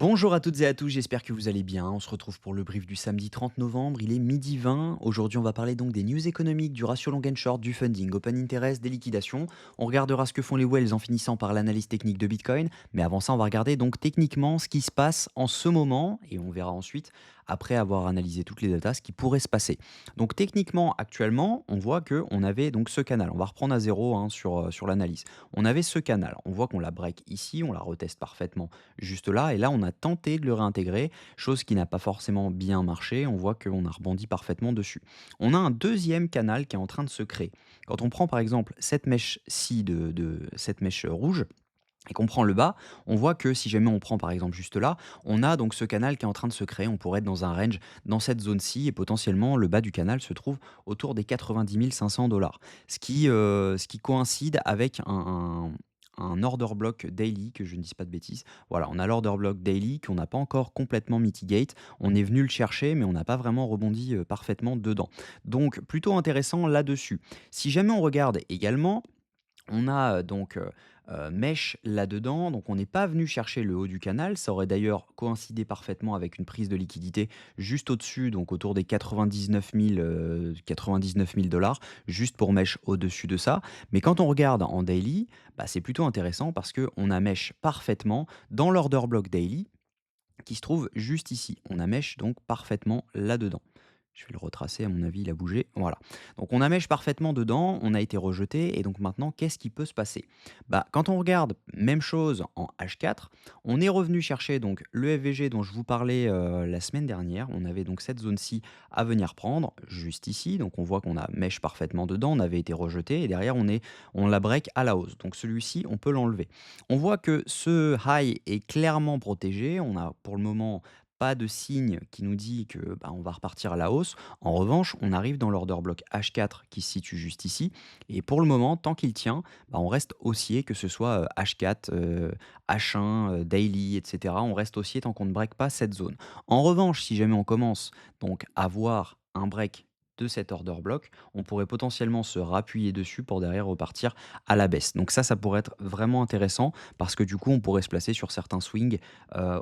Bonjour à toutes et à tous, j'espère que vous allez bien. On se retrouve pour le brief du samedi 30 novembre, il est midi 20. Aujourd'hui, on va parler donc des news économiques, du ratio long and short, du funding, open interest, des liquidations. On regardera ce que font les whales en finissant par l'analyse technique de Bitcoin. Mais avant ça, on va regarder donc techniquement ce qui se passe en ce moment et on verra ensuite, après avoir analysé toutes les datas, ce qui pourrait se passer. Donc techniquement, actuellement, on voit que on avait donc ce canal. On va reprendre à zéro hein, sur l'analyse. On avait ce canal. On voit qu'on la break ici, on la reteste parfaitement juste là. Et là, on a tenté de le réintégrer, chose qui n'a pas forcément bien marché. On voit qu'on a rebondi parfaitement dessus. On a un deuxième canal qui est en train de se créer. Quand on prend par exemple cette mèche-ci de cette mèche rouge, et qu'on prend le bas, on voit que si jamais on prend par exemple juste là, on a donc ce canal qui est en train de se créer. On pourrait être dans un range dans cette zone-ci et potentiellement le bas du canal se trouve autour des 90 500 $. Ce qui coïncide avec un order block daily, que je ne dise pas de bêtises. Voilà, on a l'order block daily qu'on n'a pas encore complètement mitigate. On est venu le chercher, mais on n'a pas vraiment rebondi parfaitement dedans. Donc plutôt intéressant là-dessus. Si jamais on regarde également, on a mèche là-dedans, donc on n'est pas venu chercher le haut du canal. Ça aurait d'ailleurs coïncidé parfaitement avec une prise de liquidité juste au-dessus, donc autour des 99 000 $, juste pour mèche au-dessus de ça. Mais quand on regarde en daily, bah, c'est plutôt intéressant parce qu'on a mèche parfaitement dans l'order block daily qui se trouve juste ici. On a mèche donc parfaitement là-dedans. Je vais le retracer, à mon avis, il a bougé. Voilà. Donc on amèche parfaitement dedans, on a été rejeté, et donc maintenant, qu'est-ce qui peut se passer? Bah, quand on regarde, même chose en H4, on est revenu chercher donc le FVG dont je vous parlais la semaine dernière. On avait donc cette zone-ci à venir prendre, juste ici. Donc on voit qu'on a mèche parfaitement dedans, on avait été rejeté, et derrière on la break à la hausse. Donc celui-ci, on peut l'enlever. On voit que ce high est clairement protégé. On a pour le moment pas de signe qui nous dit que bah, on va repartir à la hausse. En revanche, on arrive dans l'order block H4 qui se situe juste ici. Et pour le moment, tant qu'il tient, bah, on reste haussier, que ce soit H4, H1, daily, etc. On reste haussier tant qu'on ne break pas cette zone. En revanche, si jamais on commence donc à voir un break de cet order block, on pourrait potentiellement se rappuyer dessus pour derrière repartir à la baisse. Donc ça pourrait être vraiment intéressant parce que du coup, on pourrait se placer sur certains swings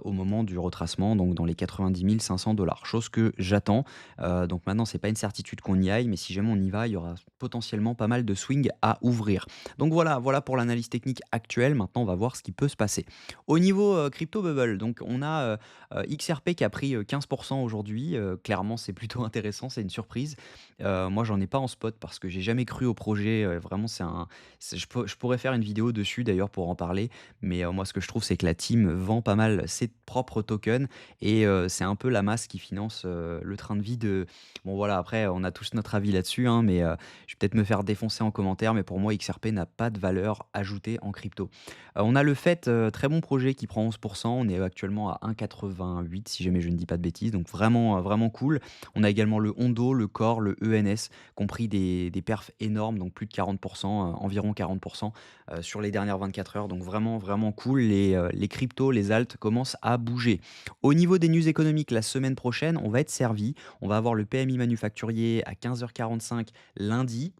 au moment du retracement, donc dans les 90 500 $. Chose que j'attends. Donc maintenant, c'est pas une certitude qu'on y aille, mais si jamais on y va, il y aura potentiellement pas mal de swings à ouvrir. Donc voilà pour l'analyse technique actuelle. Maintenant, on va voir ce qui peut se passer. Au niveau crypto bubble, donc on a XRP qui a pris 15% aujourd'hui. Clairement, c'est plutôt intéressant, c'est une surprise. Moi, j'en ai pas en spot parce que j'ai jamais cru au projet. Vraiment, je pourrais faire une vidéo dessus d'ailleurs pour en parler. Mais moi, ce que je trouve, c'est que la team vend pas mal ses propres tokens et c'est un peu la masse qui finance le train de vie de. Bon, voilà, après, on a tous notre avis là-dessus, hein, mais je vais peut-être me faire défoncer en commentaire. Mais pour moi, XRP n'a pas de valeur ajoutée en crypto. On a le fait, très bon projet qui prend 11%. On est actuellement à 1,88 si jamais je ne dis pas de bêtises. Donc vraiment, vraiment cool. On a également le Hondo, le Core, le ENS, compris des perfs énormes, donc plus de 40%, environ 40% sur les dernières 24 heures. Donc vraiment, vraiment cool. Les cryptos, les alts commencent à bouger. Au niveau des news économiques, la semaine prochaine, on va être servi. On va avoir le PMI manufacturier à 15h45 lundi.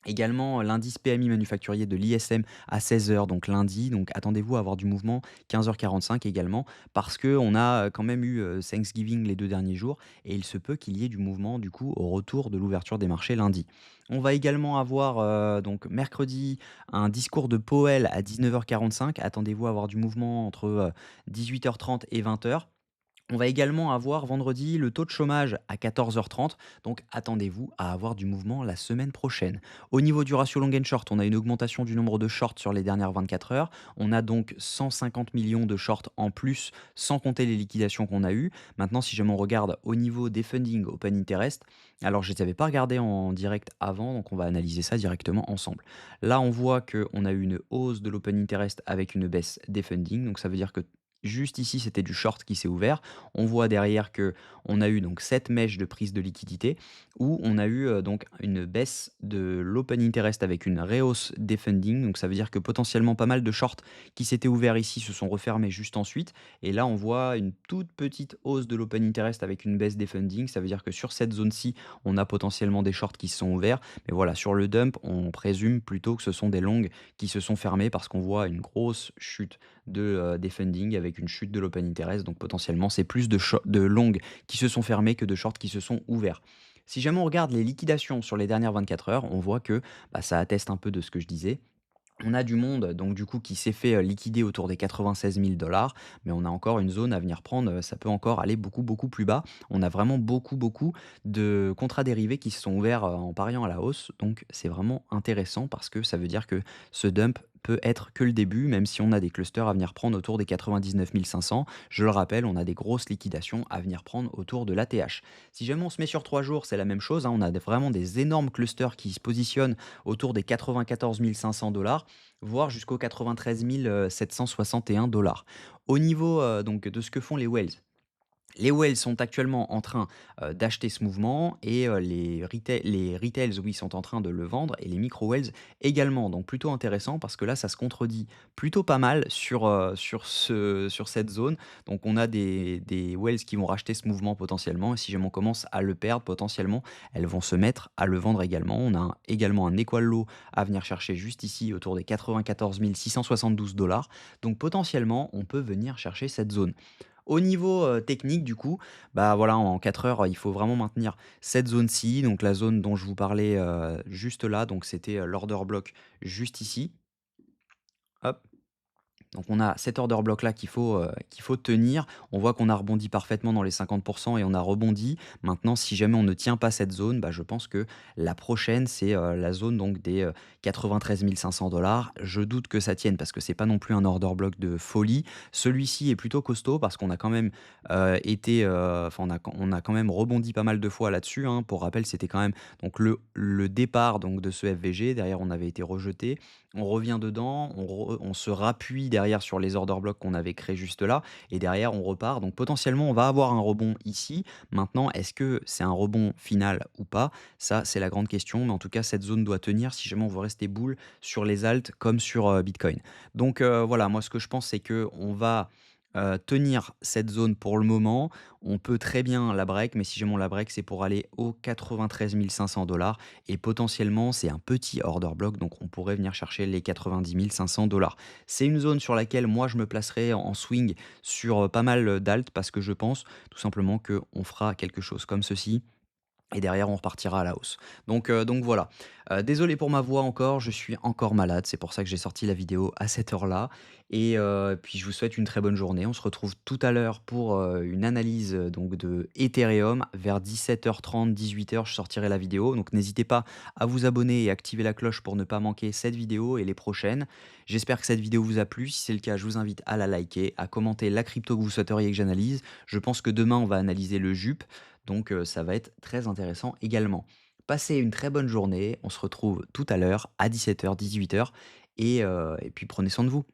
Également, l'indice PMI manufacturier de l'ISM à 16 heures, donc lundi. Donc attendez-vous à avoir du mouvement 15h45 également, parce qu'on a quand même eu Thanksgiving les 2 derniers jours, et il se peut qu'il y ait du mouvement du coup au retour de l'ouverture des marchés lundi. On va également avoir donc mercredi un discours de Powell à 19h45. Attendez-vous à avoir du mouvement entre 18h30 et 20 heures. On va également avoir vendredi le taux de chômage à 14h30, donc attendez-vous à avoir du mouvement la semaine prochaine. Au niveau du ratio long and short, on a une augmentation du nombre de shorts sur les dernières 24 heures. On a donc 150 millions de shorts en plus, sans compter les liquidations qu'on a eues. Maintenant, si jamais on regarde au niveau des funding open interest, alors je ne les avais pas regardés en direct avant, donc on va analyser ça directement ensemble. Là, on voit qu'on a eu une hausse de l'open interest avec une baisse des funding, donc ça veut dire que juste ici, c'était du short qui s'est ouvert. On voit derrière que on a eu donc cette mèche de prise de liquidité où on a eu donc une baisse de l'open interest avec une rehausse des funding. Donc ça veut dire que potentiellement pas mal de shorts qui s'étaient ouverts ici se sont refermés juste ensuite. Et là, on voit une toute petite hausse de l'open interest avec une baisse des funding. Ça veut dire que sur cette zone-ci, on a potentiellement des shorts qui se sont ouverts. Mais voilà, sur le dump, on présume plutôt que ce sont des longues qui se sont fermées parce qu'on voit une grosse chute des funding avec avec une chute de l'open interest, donc potentiellement c'est plus de longues qui se sont fermées que de shorts qui se sont ouverts. Si jamais on regarde les liquidations sur les dernières 24 heures, on voit que bah, ça atteste un peu de ce que je disais. On a du monde donc du coup qui s'est fait, liquider autour des 96 000 mais on a encore une zone à venir prendre, ça peut encore aller beaucoup, beaucoup plus bas. On a vraiment beaucoup, beaucoup de contrats dérivés qui se sont ouverts, en pariant à la hausse, donc c'est vraiment intéressant parce que ça veut dire que ce dump peut être que le début, même si on a des clusters à venir prendre autour des 99 500. Je le rappelle, on a des grosses liquidations à venir prendre autour de l'ATH. Si jamais on se met sur 3 jours, c'est la même chose, hein, on a vraiment des énormes clusters qui se positionnent autour des 94 500 voire jusqu'aux 93 761 $. Au niveau donc de ce que font les whales sont actuellement en train, d'acheter ce mouvement et les retails, oui, sont en train de le vendre et les micro whales également. Donc plutôt intéressant parce que là, ça se contredit plutôt pas mal sur cette zone. Donc on a des whales qui vont racheter ce mouvement potentiellement et si jamais on commence à le perdre potentiellement, elles vont se mettre à le vendre également. On a également un equal low à venir chercher juste ici autour des 94 672 $. Donc potentiellement, on peut venir chercher cette zone. Au niveau, technique du coup, bah, voilà, en 4 heures, il faut vraiment maintenir cette zone-ci, donc la zone dont je vous parlais, juste là, donc c'était, l'order block juste ici. Hop. Donc on a cet order block là qu'il faut tenir. On voit qu'on a rebondi parfaitement dans les 50 et on a rebondi. Maintenant, si jamais on ne tient pas cette zone, bah, je pense que la prochaine, c'est, la zone donc des, 93 500 $. Je doute que ça tienne parce que c'est pas non plus un order block de folie. Celui-ci est plutôt costaud parce qu'on a quand même, enfin on a quand même rebondi pas mal de fois là-dessus, hein. Pour rappel, c'était quand même donc le départ donc de ce FVG. Derrière, on avait été rejeté. On revient dedans, on se rappuie derrière sur les order blocks qu'on avait créés juste là et derrière on repart. Donc potentiellement, on va avoir un rebond ici. Maintenant, est-ce que c'est un rebond final ou pas? Ça, c'est la grande question. Mais en tout cas, cette zone doit tenir si jamais on veut rester bull sur les alts comme sur, Bitcoin. Donc, voilà, moi ce que je pense, c'est qu'on va, tenir cette zone pour le moment. On peut très bien la break, mais si jamais on la break, c'est pour aller aux 93 500 et potentiellement, c'est un petit order block, donc on pourrait venir chercher les 90 500 $. C'est une zone sur laquelle moi je me placerai en swing sur pas mal d'alt parce que je pense tout simplement qu'on fera quelque chose comme ceci et derrière, on repartira à la hausse. Donc voilà. Désolé pour ma voix encore, je suis encore malade. C'est pour ça que j'ai sorti la vidéo à cette heure-là. Et puis, je vous souhaite une très bonne journée. On se retrouve tout à l'heure pour une analyse donc de Ethereum. Vers 17h30, 18h, je sortirai la vidéo. Donc n'hésitez pas à vous abonner et activer la cloche pour ne pas manquer cette vidéo et les prochaines. J'espère que cette vidéo vous a plu. Si c'est le cas, je vous invite à la liker, à commenter la crypto que vous souhaiteriez que j'analyse. Je pense que demain, on va analyser le JUP. Donc ça va être très intéressant également. Passez une très bonne journée, on se retrouve tout à l'heure à 17h, 18h et puis prenez soin de vous.